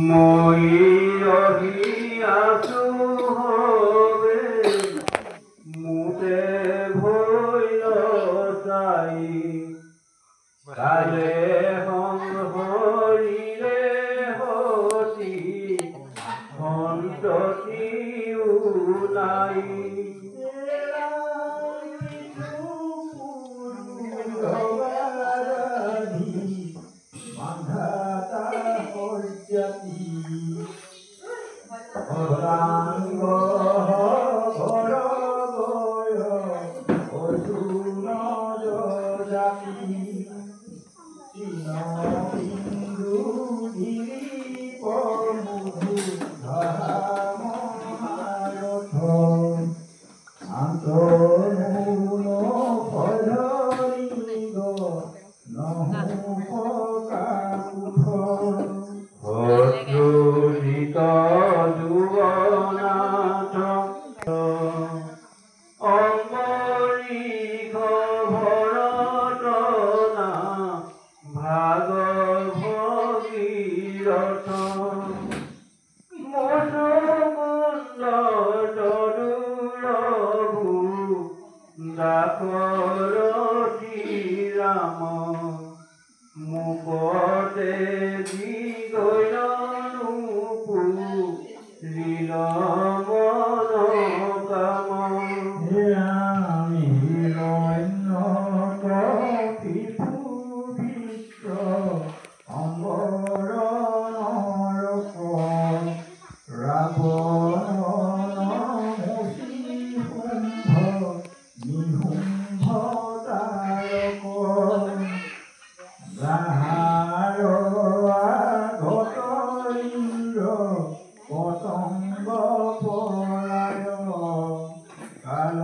মই অহি আছো হবে মুতে ভৈল চাই কালে সংহৰিলে হতি সন্ততি ওলাই রাম মুপতে দি গৈলনুপু লীল মন কাম আমি পিঠু বিশ্ব অম্বর রাবণ মুচি শুম্ভ নিহুম্ভ তারক যাহাৰ আগত ইন্দ্ৰ পতংগ পৰায় কাল